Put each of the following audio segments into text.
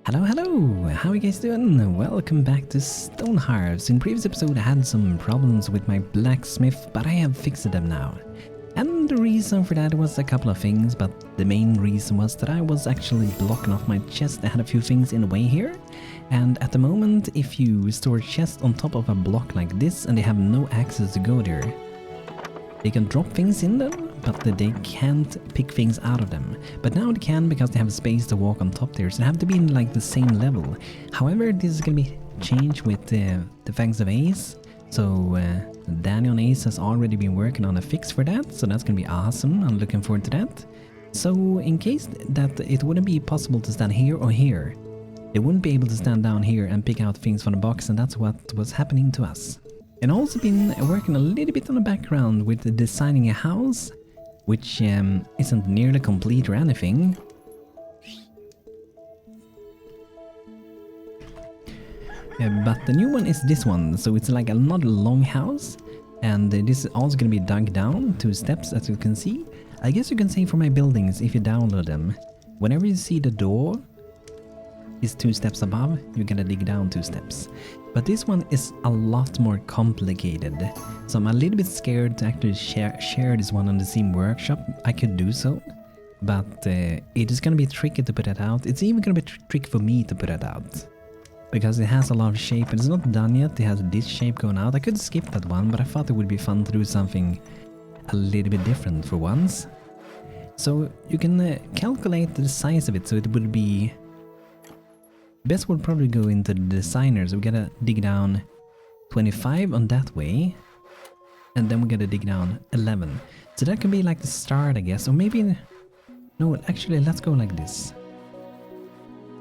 Hello, how are you guys doing? Welcome back to Stonehearth. In previous episode I had some problems with my blacksmith, but I have fixed them now. And the reason for that was a couple of things, but the main reason was that I was actually blocking off my chest. I had a few things in the way here, and at the moment if you store chests on top of a block like this and they have no access to go there, they can drop things in them, but they can't pick things out of them. But now they can because they have space to walk on top there, so they have to be in like the same level. However, this is gonna be changed with the Fangs of Ace. So Daniel and Ace has already been working on a fix for that, so that's gonna be awesome. I'm looking forward to that. So in case that it wouldn't be possible to stand here or here, they wouldn't be able to stand down here and pick out things from the box, and that's what was happening to us. And also been working a little bit on the background with designing a house, which isn't nearly complete or anything. But the new one is this one, so it's like another Longhouse, and this is also going to be dug down 2 steps, as you can see. I guess you can say for my buildings, if you download them, whenever you see the door is 2 steps above, you're gonna dig down 2 steps. But this one is a lot more complicated, so I'm a little bit scared to actually share this one on the Steam Workshop. I could do so, but it is gonna be tricky to put it out. It's even gonna be tricky for me to put it out, because it has a lot of shape and it's not done yet. It has this shape going out. I could skip that one, but I thought it would be fun to do something a little bit different for once. So you can calculate the size of it, so it would be... Best would probably go into the designer, so we gotta dig down 25 on that way, and then we gotta dig down 11. So that could be like the start, I guess, or maybe... No, actually, let's go like this.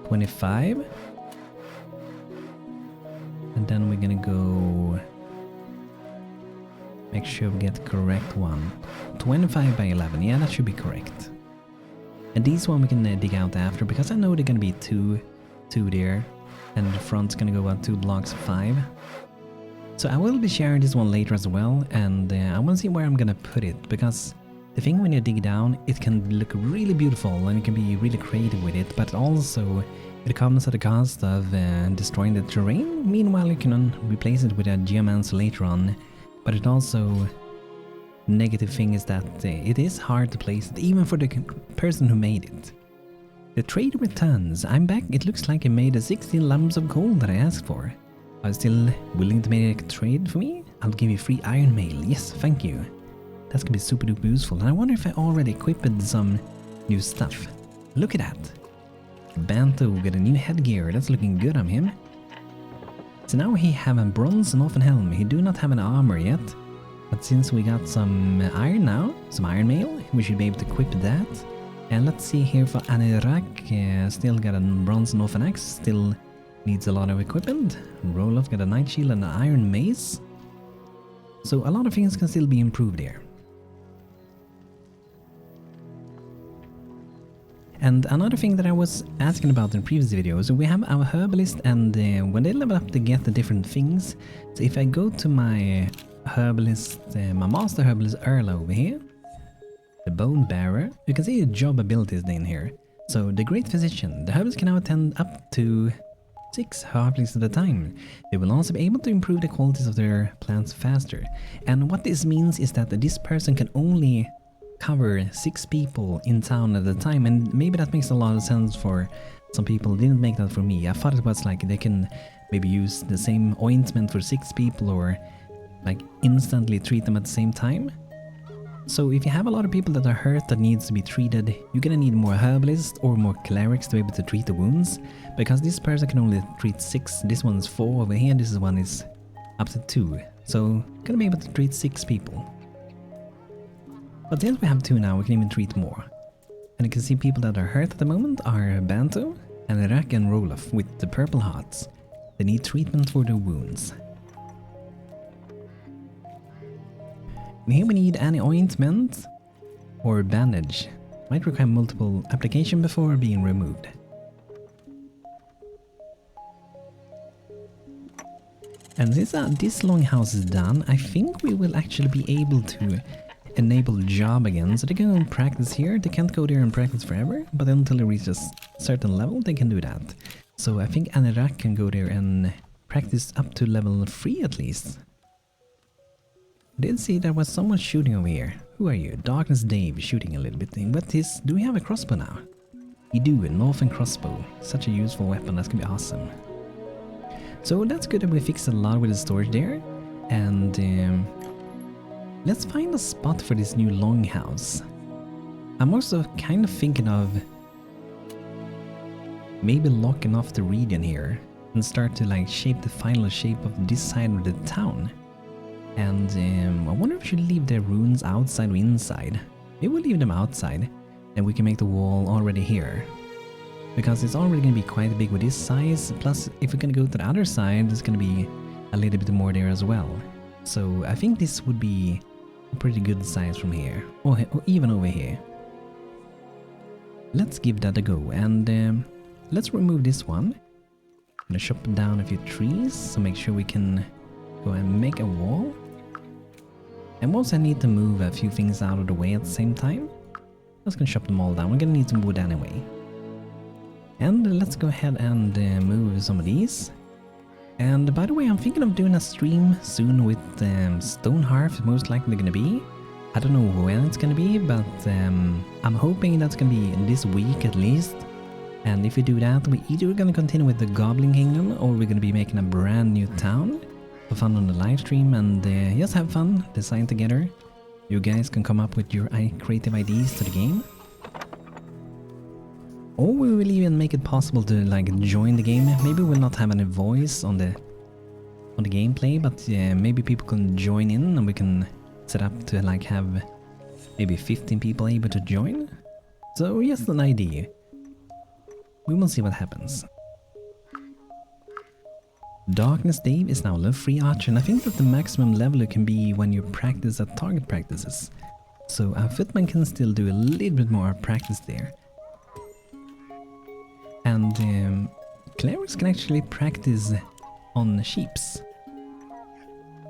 25. And then we're gonna go... Make sure we get the correct one. 25 by 11, yeah, that should be correct. And these one we can dig out after, because I know they're gonna be two there, and the front's gonna go about 2 blocks 5. So I will be sharing this one later as well, and I want to see where I'm gonna put it, because the thing when you dig down, it can look really beautiful and you can be really creative with it, but also it comes at the cost of destroying the terrain. Meanwhile, you can replace it with a geomancer later on, but it also... Negative thing is that it is hard to place it, even for the person who made it. The trade returns. I'm back. It looks like I made the 16 lumps of gold that I asked for. Are you still willing to make a trade for me? I'll give you free iron mail. Yes, thank you. That's gonna be super duper useful. And I wonder if I already equipped some new stuff. Look at that. BANTO got a new headgear. That's looking good on him. So now he have a bronze and off helm. He do not have an armor yet. But since we got some iron now, some iron mail, we should be able to equip that. And let's see here for Anirak, still got a bronze and off an axe, still needs a lot of equipment. Roloff got a night shield and an iron mace. So a lot of things can still be improved here. And another thing that I was asking about in previous videos, we have our Herbalist, and when they level up they get the different things. So if I go to my Herbalist, my Master Herbalist Earl over here, the Bone Bearer, you can see the job abilities in here. So the Great Physician, the Herbalist can now attend up to 6 Hearthlings at a time. They will also be able to improve the qualities of their plants faster. And what this means is that this person can only cover 6 people in town at a time, and maybe that makes a lot of sense for some people. It didn't make that for me. I thought it was like they can maybe use the same ointment for 6 people, or like instantly treat them at the same time. So if you have a lot of people that are hurt that needs to be treated, you're gonna need more herbalists or more clerics to be able to treat the wounds, because this person can only treat 6. This one's 4 over here, this one is up to 2. So gonna be able to treat 6 people. But since we have 2 now, we can even treat more. And you can see people that are hurt at the moment are BANTO, Anirak and Roloff with the purple hearts. They need treatment for their wounds. And here we need any ointment or bandage. Might require multiple application before being removed. And since this Longhouse is done, I think we will actually be able to enable job again, so they can go and practice here. They can't go there and practice forever, but until they reach a certain level they can do that. So I think Anirak can go there and practice up to level 3 at least. Did see there was someone shooting over here. Who are you? Darkness Dave shooting a little bit. What is... Do we have a crossbow now? We do, a northern crossbow. Such a useful weapon, that's gonna be awesome. So that's good that we fixed a lot with the storage there. And let's find a spot for this new Longhouse. I'm also kind of thinking of maybe locking off the region here and start to like shape the final shape of this side of the town. And I wonder if we should leave the runes outside or inside. Maybe we'll leave them outside and we can make the wall already here. Because it's already going to be quite big with this size. Plus, if we're going to go to the other side, there's going to be a little bit more there as well. So I think this would be a pretty good size from here. Or even over here. Let's give that a go. And let's remove this one. I'm going to chop down a few trees. So make sure we can go and make a wall. And once I need to move a few things out of the way at the same time, I'm just gonna chop them all down. We're gonna need some wood anyway. And let's go ahead and move some of these. And by the way, I'm thinking of doing a stream soon with Stonehearth, most likely gonna be. I don't know when it's gonna be, but I'm hoping that's gonna be this week at least. And if we do that, we either gonna continue with the Nordling Kingdom or we're gonna be making a brand new town. For fun on the live stream and just have fun, design together. You guys can come up with your creative ideas to the game. Or we will even make it possible to like join the game. Maybe we'll not have any voice on the gameplay, but maybe people can join in and we can set up to like have maybe 15 people able to join. So just an idea. We will see what happens. Darkness Dave is now level 3 archer, and I think that the maximum level it can be when you practice at target practices. So our footman can still do a little bit more practice there. And clerics can actually practice on sheeps.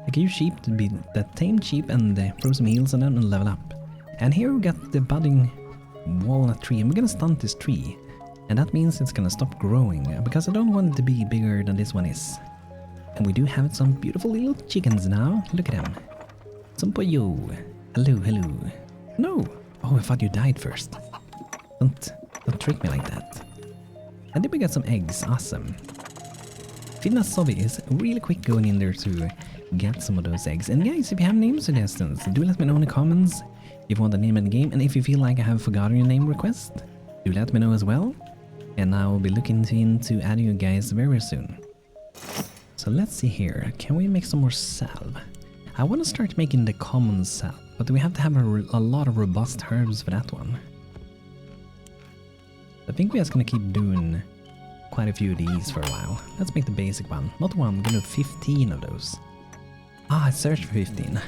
I can use sheep to be that tamed sheep and throw some heals on them and level up. And here we got the budding walnut tree, and we're gonna stunt this tree. And that means it's gonna stop growing, because I don't want it to be bigger than this one is. And we do have some beautiful little chickens now. Look at them. Some pollo. Hello, hello. No! Oh, I thought you died first. Don't trick me like that. And then we got some eggs. Awesome. Finna Sobi is really quick going in there to get some of those eggs. And guys, if you have name suggestions, do let me know in the comments if you want a name in the game. And if you feel like I have forgotten your name request, do let me know as well. And I will be looking into adding you guys very soon. So let's see here. Can we make some more salve? I want to start making the common salve, but we have to have a lot of robust herbs for that one. I think we're just going to keep doing quite a few of these for a while. Let's make the basic one. Not one, I'm going to do 15 of those. Ah, I searched for 15.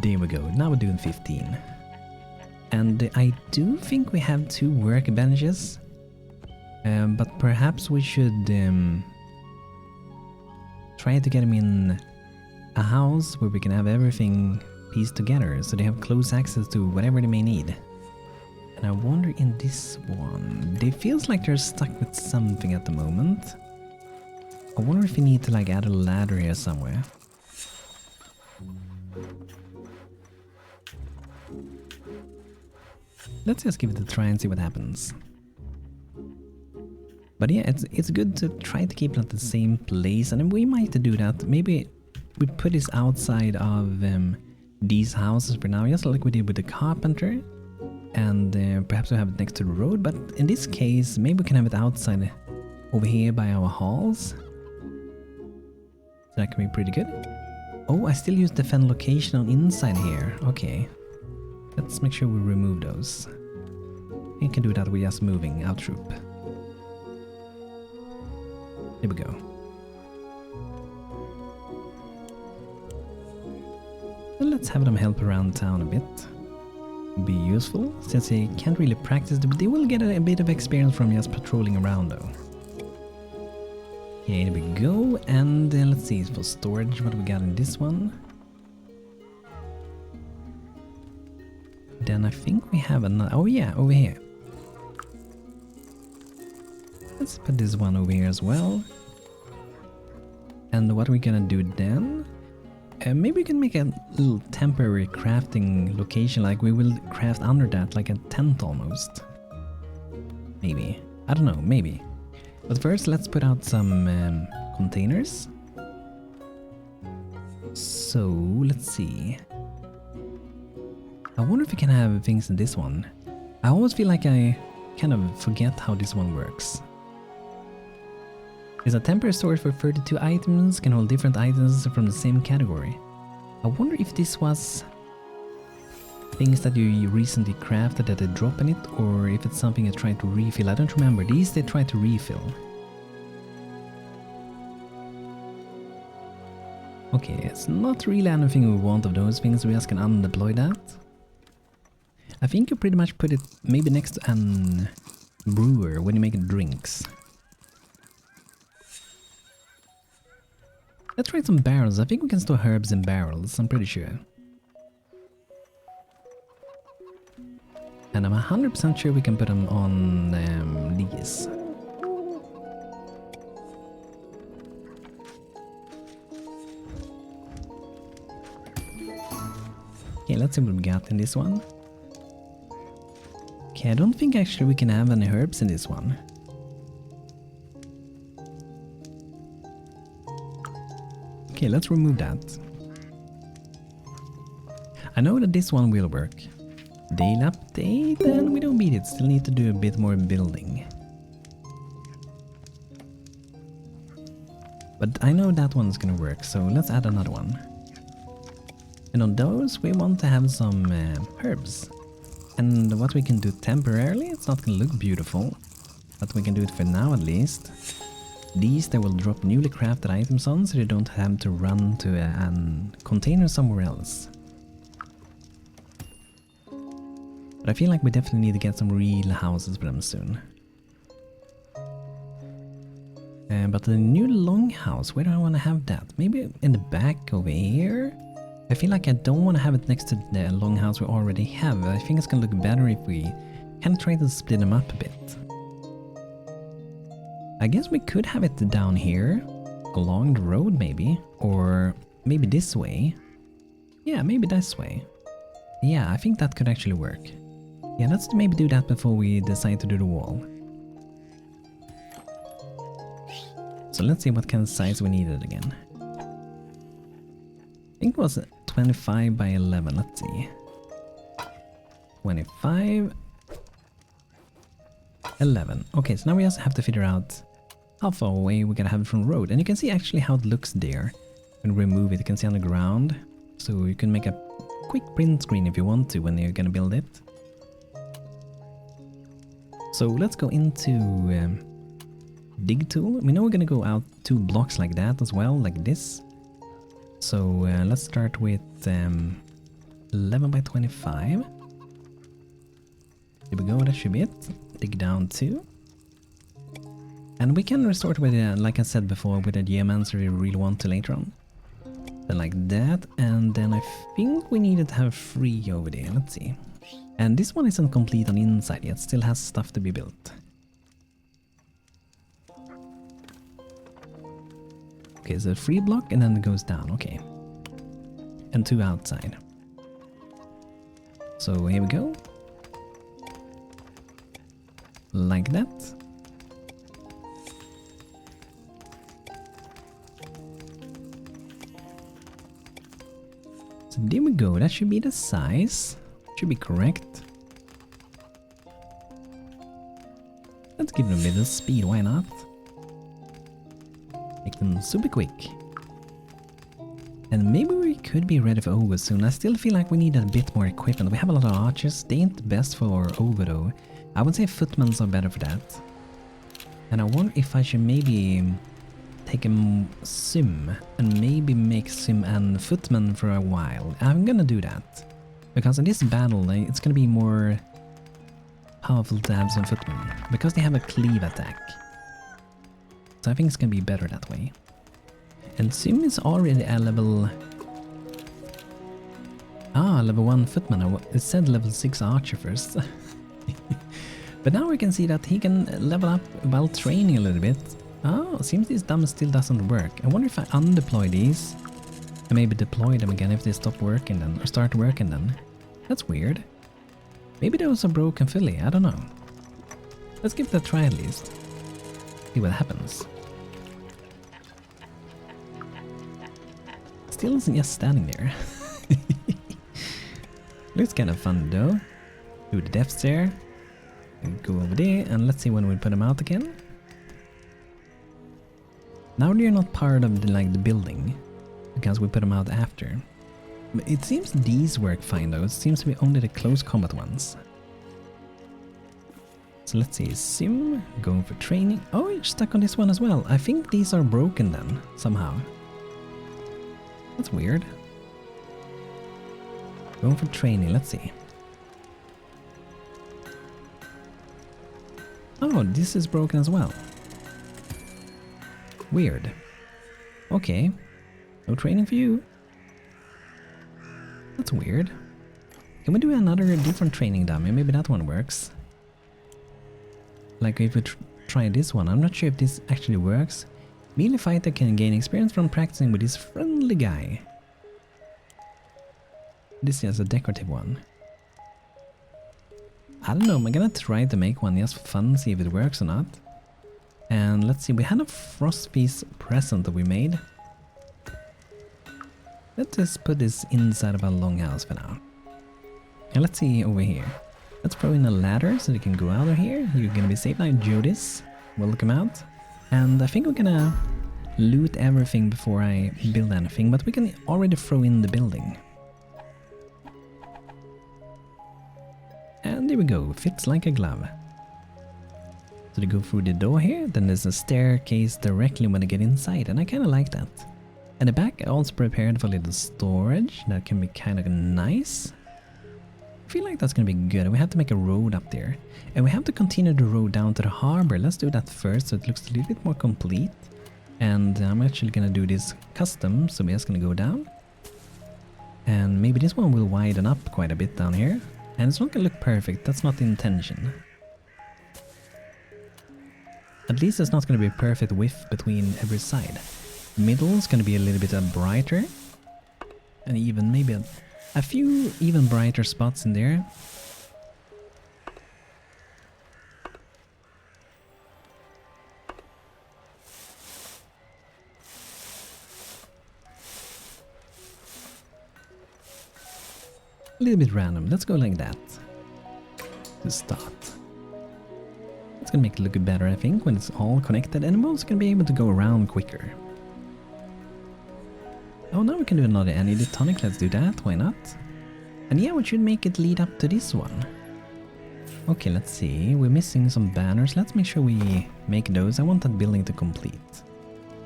There we go. Now we're doing 15. And I do think we have 2 workbenches, but perhaps we should try to get them in a house where we can have everything pieced together so they have close access to whatever they may need. And I wonder in this one, they feels like they're stuck with something at the moment. I wonder if we need to like add a ladder here somewhere. Let's just give it a try and see what happens. But yeah, it's good to try to keep it at the same place, and we might do that. Maybe we put this outside of these houses for now, just like we did with the carpenter. And perhaps we have it next to the road, but in this case, maybe we can have it outside over here by our halls. That can be pretty good. Oh, I still use the fan location on inside here. Okay. Let's make sure we remove those. We can do that with just moving our troop. Here we go. And let's have them help around town a bit. Be useful, since they can't really practice, but they will get a bit of experience from just patrolling around though. Here we go, and let's see, for storage, what do we got in this one? Then I think we have another, oh yeah, over here. Let's put this one over here as well. And what we're gonna do then? Maybe we can make a little temporary crafting location, like we will craft under that, like a tent almost. Maybe. I don't know, maybe. But first let's put out some containers. So, let's see. I wonder if we can have things in this one. I always feel like I kind of forget how this one works. It's a temporary storage for 32 items, can hold different items from the same category. I wonder if this was things that you recently crafted that they drop in it, or if it's something you try to refill. I don't remember. These they try to refill. Okay, it's not really anything we want of those things, we just can undeploy that. I think you pretty much put it maybe next to an brewer when you make drinks. Let's try some barrels. I think we can store herbs in barrels, I'm pretty sure. And I'm 100% sure we can put them on these. Okay, let's see what we got in this one. Okay, I don't think actually we can have any herbs in this one. Okay, let's remove that. I know that this one will work. Daily update, and we don't beat it. Still need to do a bit more building. But I know that one's gonna work, so let's add another one. And on those, we want to have some herbs. And what we can do temporarily, it's not gonna look beautiful, but we can do it for now at least. These they will drop newly crafted items on, so they don't have to run to a container somewhere else. But I feel like we definitely need to get some real houses for them soon. But the new Longhouse, where do I want to have that? Maybe in the back over here? I feel like I don't want to have it next to the Longhouse we already have. I think it's gonna look better if we can try to split them up a bit. I guess we could have it down here, along the road maybe, or maybe this way. Yeah, maybe this way. Yeah, I think that could actually work. Yeah, let's maybe do that before we decide to do the wall. So let's see what kind of size we needed again. I think it was 25 by 11, let's see. 25, 11. Okay, so now we also have to figure out how far away we're gonna have it from the road. And you can see actually how it looks there. When we remove it, you can see on the ground. So you can make a quick print screen if you want to when you're gonna build it. So let's go into dig tool. We know we're gonna go out 2 blocks like that as well, like this. So let's start with 11 by 25. Here we go, that should be it. Dig down 2. And we can restore it with, like I said before, with a geomancer if we really want to later on. Then like that, and then I think we needed to have 3 over there, let's see. And this one isn't complete on the inside yet, still has stuff to be built. Okay, so 3 block and then it goes down, okay. And 2 outside. So here we go. Like that. So there we go, that should be the size. Should be correct. Let's give them a bit of speed, why not? Make them super quick. And maybe we could be ready for Ogre soon. I still feel like we need a bit more equipment. We have a lot of archers, they ain't the best for Ogre though. I would say footmen are better for that. And I wonder if I should maybe take a sim and maybe make sim and footman for a while. I'm gonna do that. Because in this battle, it's gonna be more powerful to have some footmen. Because they have a cleave attack. So I think it's gonna be better that way. And sim is already a level... level 1 footman. It said level 6 archer first. But now we can see that he can level up while training a little bit. Oh, seems this dumb still doesn't work. I wonder if I undeploy these and maybe deploy them again if they stop working then, or start working then. That's weird. Maybe there was a broken filly, I don't know. Let's give it a try at least. See what happens. Still isn't just standing there. Looks kind of fun though. Do the death stare. Go over there and let's see when we put them out again. Now they're not part of the, like the building because we put them out after. But it seems these work fine though. It seems to be only the close combat ones. So let's see. Sim, going for training. Oh, you're stuck on this one as well. I think these are broken then somehow. That's weird. Going for training. Let's see. Oh, this is broken as well. Weird. Okay. No training for you. That's weird. Can we do another different training dummy? Maybe that one works. Like if we try this one. I'm not sure if this actually works. Melee fighter can gain experience from practicing with this friendly guy. This is a decorative one. I don't know, I'm gonna try to make one just for fun, see if it works or not. And let's see, we had a frost piece present that we made. Let's just put this inside of our longhouse for now. And let's see over here. Let's throw in a ladder so they can go out of here. You're gonna be safe now, Jodis. Welcome out. And I think we're gonna loot everything before I build anything, but we can already throw in the building. And there we go, fits like a glove. So they go through the door here, then there's a staircase directly when they get inside, and I kinda like that. At the back I also prepared for a little storage, that can be kinda nice. I feel like that's gonna be good. We have to make a road up there. And we have to continue the road down to the harbor. Let's do that first so it looks a little bit more complete. And I'm actually gonna do this custom, so we're just gonna go down. And maybe this one will widen up quite a bit down here. And it's not gonna look perfect, that's not the intention. At least it's not gonna be a perfect width between every side. Middle is gonna be a little bit brighter. And even maybe a few even brighter spots in there. A little bit random. Let's go like that to start. It's gonna make it look better, I think, when it's all connected, and I'm also gonna be able to go around quicker. Oh, now we can do another energy tonic. Let's do that. Why not? And yeah, we should make it lead up to this one. Okay, let's see. We're missing some banners. Let's make sure we make those. I want that building to complete.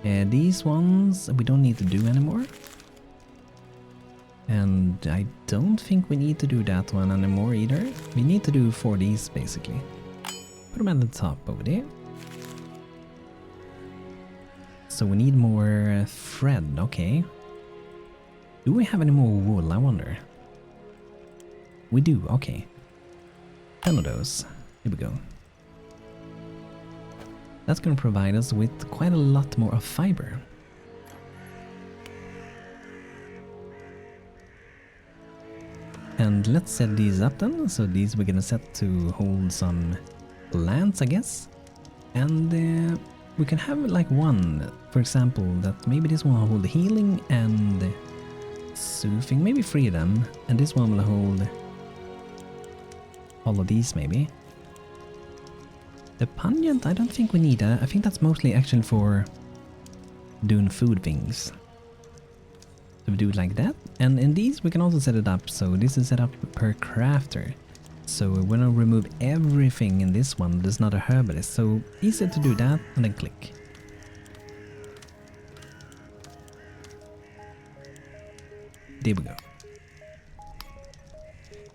These ones we don't need to do anymore. And I don't think we need to do that one anymore either. We need to do 4 of these basically. Put them at the top over there. So we need more thread, okay. Do we have any more wool, I wonder? We do, okay. 10 of those. Here we go. That's gonna provide us with quite a lot more of fiber. And let's set these up then. So these we're gonna set to hold some plants, I guess. And we can have like one, for example, that maybe this one will hold healing and soothing, maybe 3 of them. And this one will hold all of these maybe. The pungent, I don't think we need that. I think that's mostly actually for doing food things. So we do it like that. And in these we can also set it up. So this is set up per crafter. So we're gonna remove everything in this one. There's not a herbalist. So easy to do that and then click. There we go.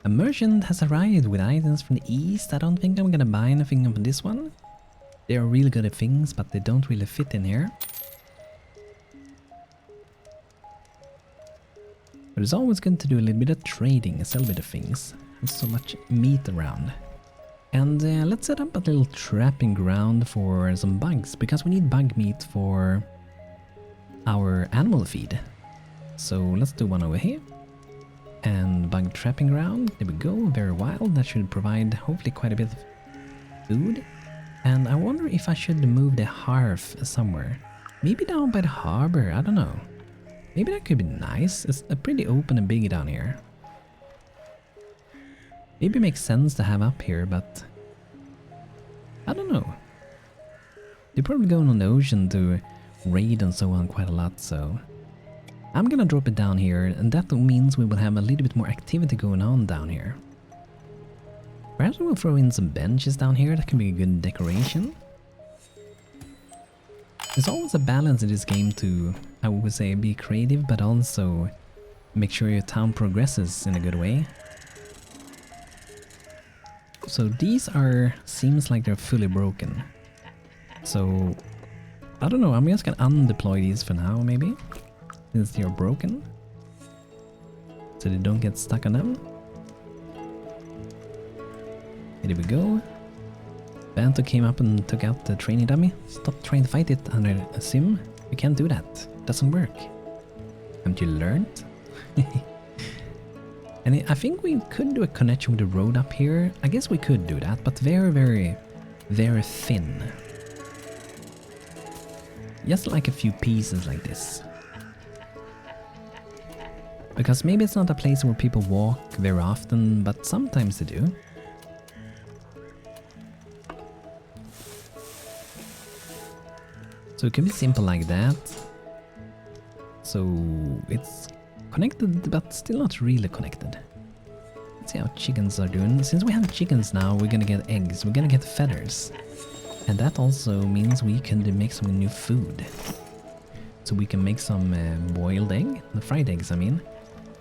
A merchant has arrived with items from the east. I don't think I'm gonna buy anything from this one. They are really good at things, but they don't really fit in here. But it's always good to do a little bit of trading and sell a bit of things. There's so much meat around. And let's set up a little trapping ground for some bugs, because we need bug meat for our animal feed. So let's do one over here. And bug trapping ground, there we go, very wild. That should provide hopefully quite a bit of food. And I wonder if I should move the hearth somewhere. Maybe down by the harbor, I don't know. Maybe that could be nice. It's pretty open and big down here. Maybe it makes sense to have up here, but I don't know. They're probably going on the ocean to raid and so on quite a lot, so I'm gonna drop it down here, and that means we will have a little bit more activity going on down here. Perhaps we will throw in some benches down here. That can be a good decoration. There's always a balance in this game to, I would say, be creative, but also make sure your town progresses in a good way. So these seems like they're fully broken. So, I don't know, I'm just gonna undeploy these for now, maybe. Since they're broken. So they don't get stuck on them. Here we go. BANTO came up and took out the training dummy. Stop trying to fight it under a sim. You can't do that. It doesn't work. Haven't you learned? And I think we could do a connection with the road up here. I guess we could do that, but very, very, very thin. Just like a few pieces like this. Because maybe it's not a place where people walk very often, but sometimes they do. So it can be simple like that. So it's connected, but still not really connected. Let's see how chickens are doing. Since we have chickens now, we're gonna get eggs, we're gonna get feathers. And that also means we can make some new food. So we can make some boiled egg, the fried eggs I mean.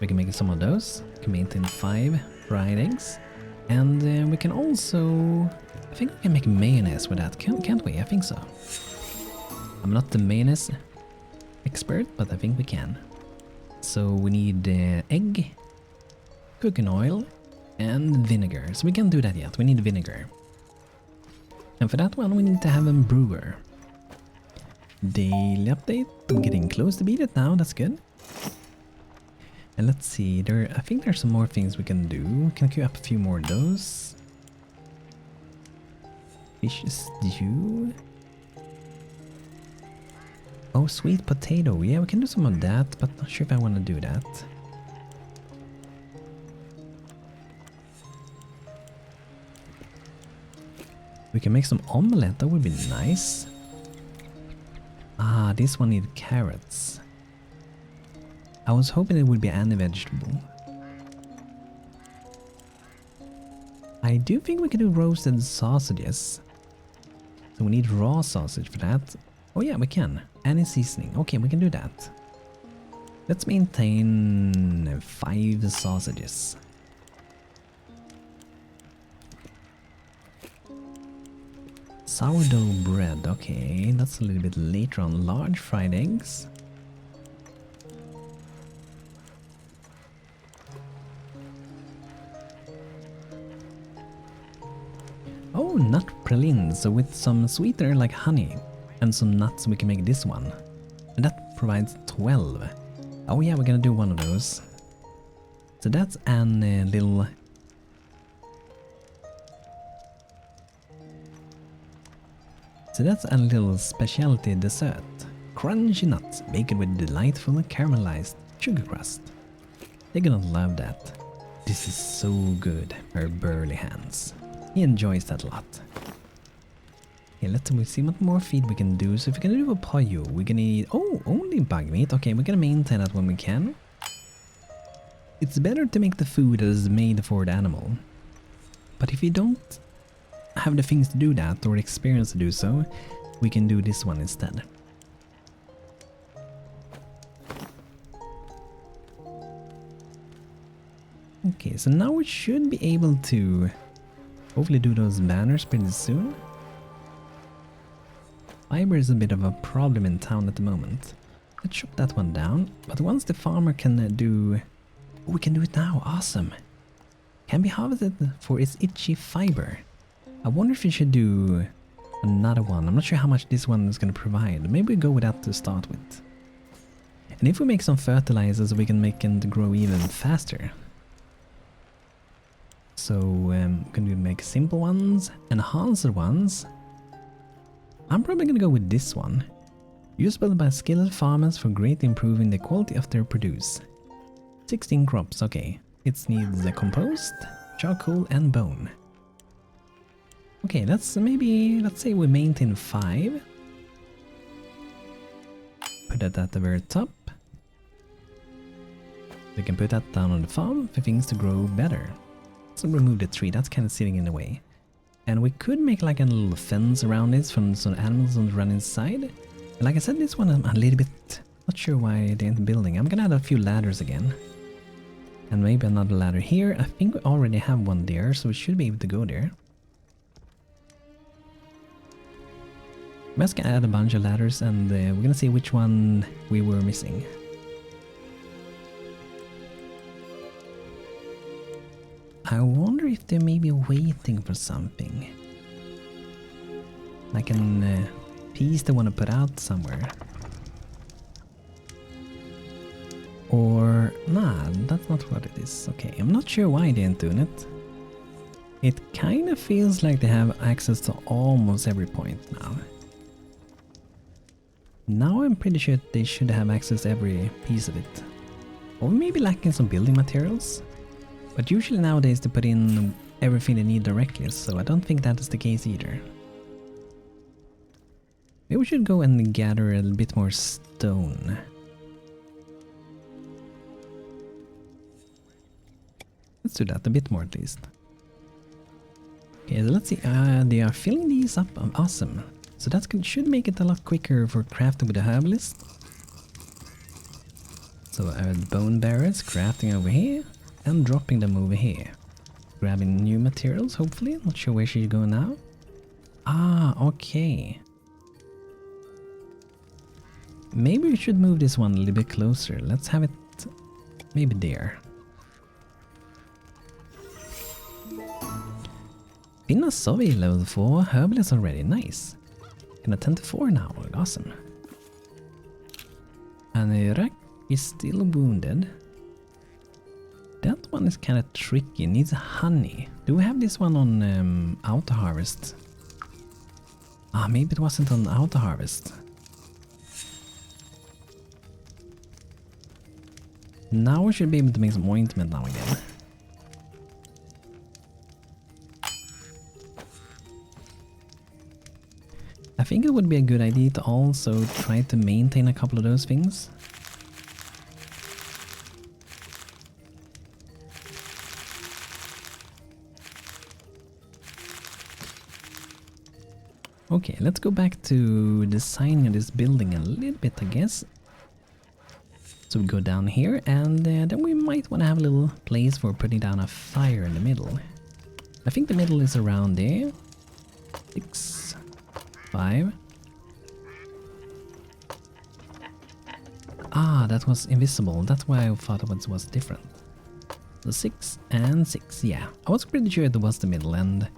We can make some of those. We can maintain 5 fried eggs. And we can also... I think we can make mayonnaise with that, can't we? I think so. I'm not the mayonnaise expert, but I think we can. So we need egg, cooking oil, and vinegar. So we can't do that yet, we need vinegar. And for that one we need to have a brewer. Daily update, I'm getting close to beat it now, that's good. And let's see, I think there's some more things we can do. We can queue up a few more of those. Fish stew. Oh, sweet potato. Yeah, we can do some of that, but not sure if I want to do that. We can make some omelette, that would be nice. Ah, this one needs carrots. I was hoping it would be any vegetable. I do think we can do roasted sausages. So we need raw sausage for that. Oh yeah, we can. Any seasoning. Okay, we can do that. Let's maintain 5 sausages. Sourdough bread. Okay, that's a little bit later on. Large fried eggs. Oh, nut pralines. So with some sweetener like honey and some nuts we can make this one. And that provides 12. Oh yeah, we're gonna do one of those. So that's an little... So that's a little specialty dessert. Crunchy nuts, baked with delightful caramelized sugar crust. They're gonna love that. This is so good, her burly hands. He enjoys that a lot. Okay, let's see what more feed we can do. So if we're gonna do a pollo, we're gonna need... Oh, only bug meat. Okay, we're gonna maintain that when we can. It's better to make the food that is made for the animal. But if you don't have the things to do that, or experience to do so, we can do this one instead. Okay, so now we should be able to hopefully do those banners pretty soon. Fiber is a bit of a problem in town at the moment. Let's chop that one down, but once the farmer can do... Oh, we can do it now, awesome! Can be harvested for its itchy fiber. I wonder if we should do another one. I'm not sure how much this one is going to provide. Maybe we go with that to start with. And if we make some fertilizers, we can make it grow even faster. So can we make simple ones, enhanced ones? I'm probably going to go with this one. Usable by skilled farmers for greatly improving the quality of their produce. 16 crops, okay. It needs compost, charcoal and bone. Okay, that's maybe, let's say we maintain 5. Put that at the very top. We can put that down on the farm for things to grow better. So remove the tree, that's kind of sitting in the way. And we could make like a little fence around this from some animals don't run inside. And like I said, this one I'm a little bit not sure why they ain't building. I'm gonna add a few ladders again. And maybe another ladder here. I think we already have one there, so we should be able to go there. I'm just gonna add a bunch of ladders and we're gonna see which one we were missing. I wonder if they may be waiting for something. Like a piece they want to put out somewhere. Or, nah, that's not what it is. Okay, I'm not sure why they ain't doing it. It kind of feels like they have access to almost every point now. Now I'm pretty sure they should have access to every piece of it. Or maybe lacking some building materials. But usually nowadays they put in everything they need directly, so I don't think that is the case either. Maybe we should go and gather a little bit more stone. Let's do that, a bit more at least. Okay, so let's see, they are filling these up, awesome. So that should make it a lot quicker for crafting with the Herbalist. So I have bone barrels, crafting over here. And dropping them over here. Grabbing new materials, hopefully. Not sure where she's going now. Ah, okay. Maybe we should move this one a little bit closer. Let's have it maybe there. Pinnasovi level 4. Herbalist already. Nice. And a 10 to 4 now. Awesome. And Irak is still wounded. That one is kind of tricky, needs honey. Do we have this one on Authorised? Ah, maybe it wasn't on Authorised. Now we should be able to make some ointment now again. I think it would be a good idea to also try to maintain a couple of those things. Okay, let's go back to designing this building a little bit, I guess. So we go down here, and then we might want to have a little place for putting down a fire in the middle. I think the middle is around there. 6, 5. Ah, that was invisible. That's why I thought it was different. So 6 and 6, yeah. I was pretty sure it was the middle, and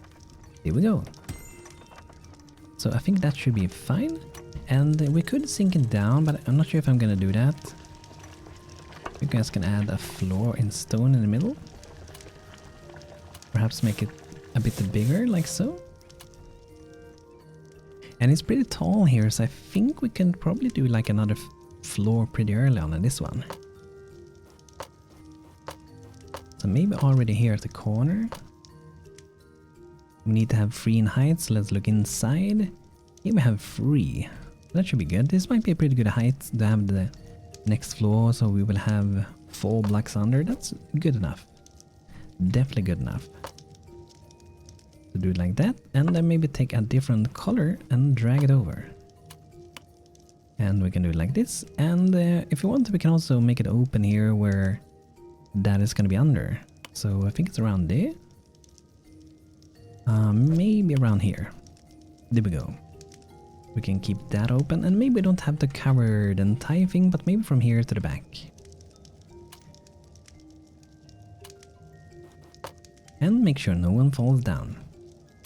here we go. So I think that should be fine. And we could sink it down, but I'm not sure if I'm gonna do that. You guys can add a floor in stone in the middle. Perhaps make it a bit bigger, like so. And it's pretty tall here, so I think we can probably do like another floor pretty early on in this one. So maybe already here at the corner. We need to have 3 in height, so let's look inside. Here we have 3. That should be good. This might be a pretty good height to have the next floor, so we will have 4 blocks under. That's good enough. Definitely good enough. So do it like that, and then maybe take a different color and drag it over. And we can do it like this, and if you want to, we can also make it open here where that is going to be under. So I think it's around there. Maybe around here. There we go. We can keep that open, and maybe we don't have to cover the entire thing, but maybe from here to the back. And make sure no one falls down.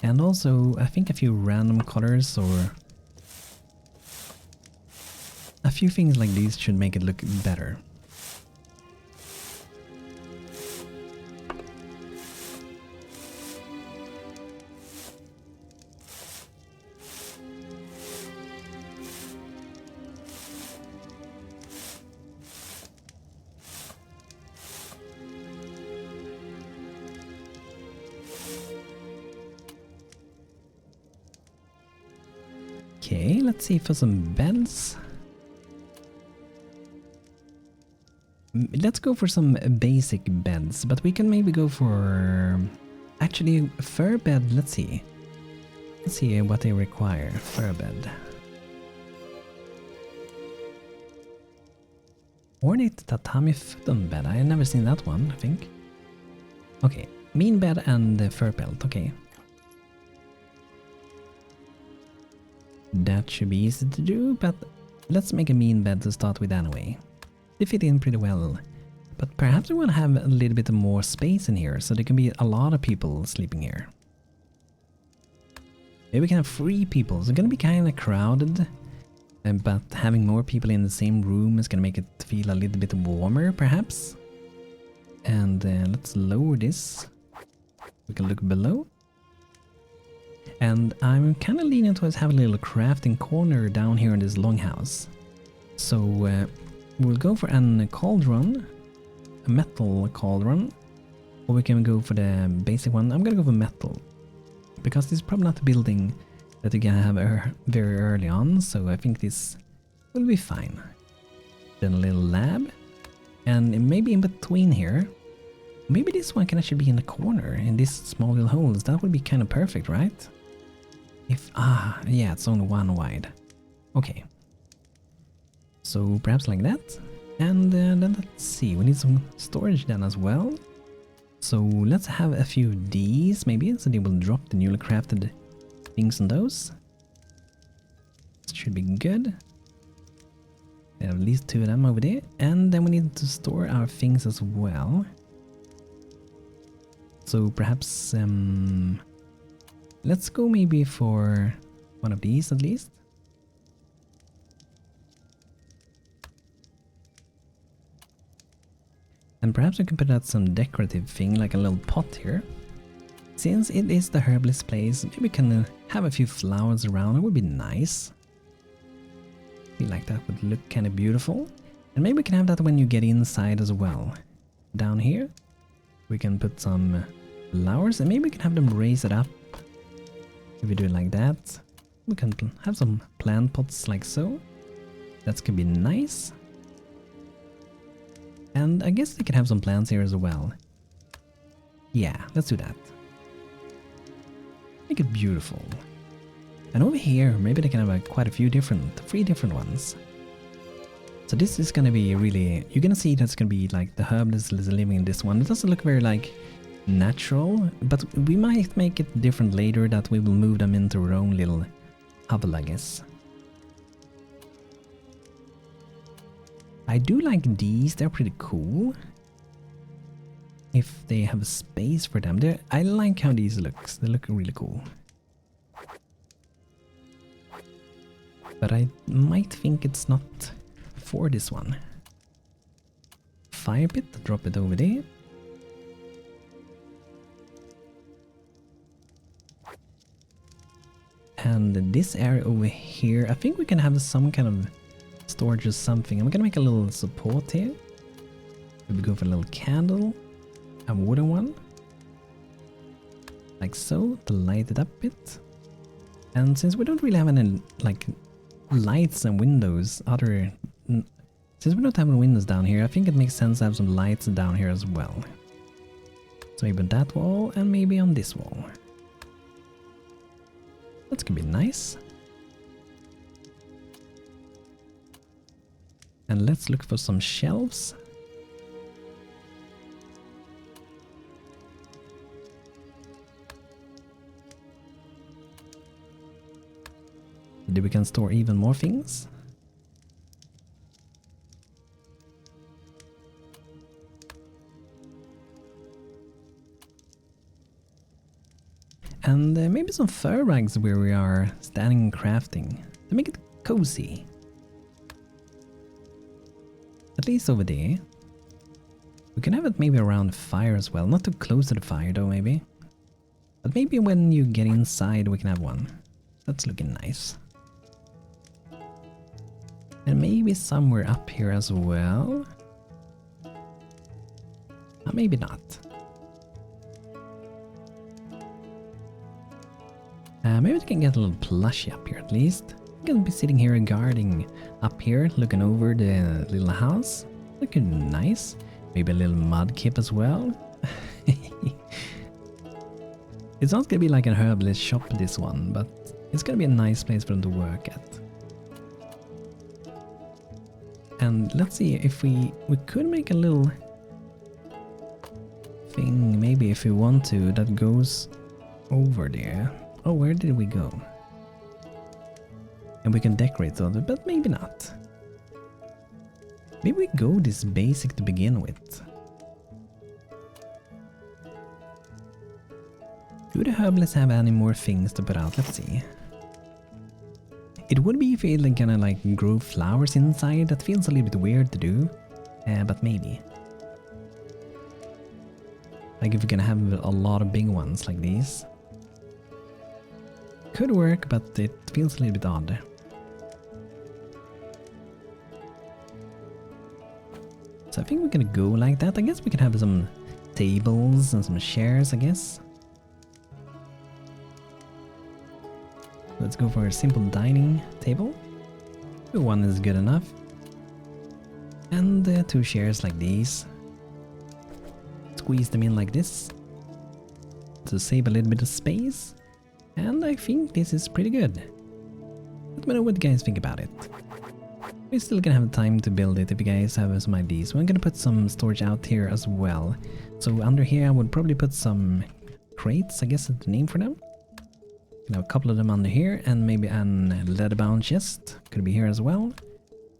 And also, I think a few random colors or a few things like these should make it look better. Okay, let's see for some beds. Let's go for some basic beds, but we can maybe go for... Actually, fur bed, let's see. Let's see what they require. Fur bed. Ornate tatami futon bed. I have never seen that one, I think. Okay, mean bed and fur pelt, okay. That should be easy to do, but let's make a mean bed to start with anyway. They fit in pretty well, but perhaps we want to have a little bit more space in here, so there can be a lot of people sleeping here. Maybe we can have 3 people, so it's gonna be kind of crowded, but having more people in the same room is gonna make it feel a little bit warmer, perhaps. And let's lower this. We can look below. And I'm kind of leaning towards having a little crafting corner down here in this longhouse. So we'll go for a cauldron, a metal cauldron, or we can go for the basic one. I'm gonna go for metal, because this is probably not a building that you can have very early on, so I think this will be fine. Then a little lab, and maybe in between here, maybe this one can actually be in the corner, in these small little holes. That would be kind of perfect, right? Yeah, it's only 1 wide. Okay. So perhaps like that. And then let's see, we need some storage then as well. So let's have a few of these maybe, so they will drop the newly crafted things on those. This should be good. We have at least 2 of them over there. And then we need to store our things as well. So perhaps let's go maybe for one of these at least. And perhaps we can put out some decorative thing, like a little pot here. Since it is the herbalist place, maybe we can have a few flowers around. It would be nice. I feel like that would look kind of beautiful. And maybe we can have that when you get inside as well. Down here, we can put some flowers, and maybe we can have them raise it up. If we do it like that, we can have some plant pots like so. That could be nice. And I guess they can have some plants here as well. Yeah, let's do that. Make it beautiful. And over here, maybe they can have quite a few 3 different ones. So this is gonna be really, you're gonna see that's gonna be like the herbalist is living in this one. It doesn't look very like natural, but we might make it different later, that we will move them into our own little hovel, I guess. I do like these, they're pretty cool. If they have a space for them. I like how these looks, they look really cool. But I might think it's not for this one. Fire pit, drop it over there. And this area over here, I think we can have some kind of storage or something. I'm gonna make a little support here. Maybe go for a little candle, a wooden one, like so, to light it up a bit. And since we don't really have any like lights and windows, since we don't have any windows down here, I think it makes sense to have some lights down here as well. So maybe on that wall and maybe on this wall. That's gonna be nice. And let's look for some shelves. Maybe we can store even more things. And maybe some fur rugs where we are standing and crafting to make it cozy. At least over there. We can have it maybe around the fire as well. Not too close to the fire though, maybe. But maybe when you get inside we can have one. That's looking nice. And maybe somewhere up here as well. Maybe not. Maybe we can get a little plushie up here at least. We can be sitting here guarding up here, looking over the little house. Looking nice. Maybe a little mud kip as well. It's not gonna be like a herbalist shop, this one, but it's gonna be a nice place for them to work at. And let's see if we could make a little thing, maybe if we want to, that goes over there. Oh, where did we go? And we can decorate all of it, but maybe not. Maybe we go this basic to begin with. Do the herbalists have any more things to put out? Let's see. It would be if it gonna like grow flowers inside. That feels a little bit weird to do, but maybe. Like if we're gonna have a lot of big ones like these. Could work, but it feels a little bit odd. So I think we're gonna go like that. I guess we can have some tables and some chairs, I guess. Let's go for a simple dining table. One is good enough. And 2 chairs like these. Squeeze them in like this to save a little bit of space. And I think this is pretty good. Let me know what you guys think about it. We're still gonna have time to build it if you guys have some ideas. We're gonna put some storage out here as well. So under here I would probably put some crates, I guess that's the name for them. Gonna have a couple of them under here and maybe a leather-bound chest. Could be here as well.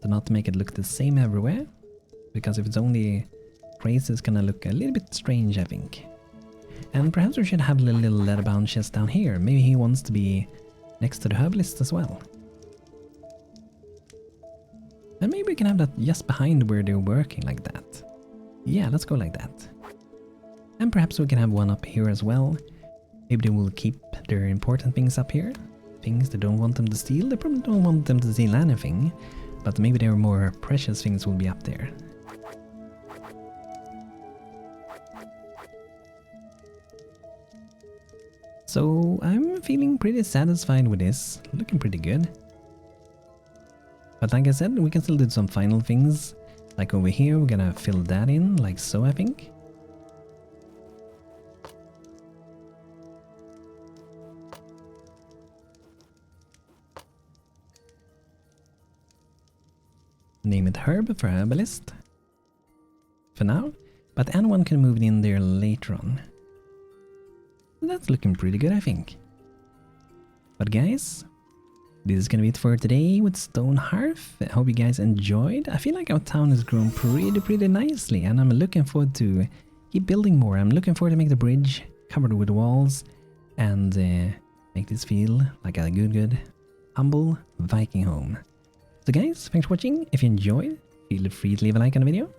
So not to make it look the same everywhere. Because if it's only crates it's gonna look a little bit strange, I think. And perhaps we should have a little leather-bound chest down here. Maybe he wants to be next to the herbalist as well. And maybe we can have that just behind where they're working like that. Yeah, let's go like that. And perhaps we can have one up here as well. Maybe they will keep their important things up here. Things they don't want them to steal. They probably don't want them to steal anything. But maybe their more precious things will be up there. So I'm feeling pretty satisfied with this. Looking pretty good. But like I said, we can still do some final things. Like over here, we're gonna fill that in, like so, I think. Name it Herb for Herbalist. For now. But anyone can move it in there later on. That's looking pretty good, I think. But guys, this is gonna be it for today with Stonehearth. I hope you guys enjoyed. I feel like our town has grown pretty nicely, and I'm looking forward to keep building more. I'm looking forward to make the bridge covered with walls and make this feel like a good, humble Viking home. So guys, thanks for watching. If you enjoyed, feel free to leave a like on the video.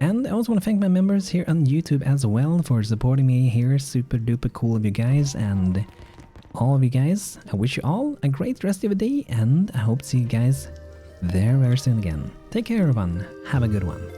And I also want to thank my members here on YouTube as well for supporting me here. Super duper cool of you guys, and all of you guys. I wish you all a great rest of your day, and I hope to see you guys there very soon again. Take care everyone. Have a good one.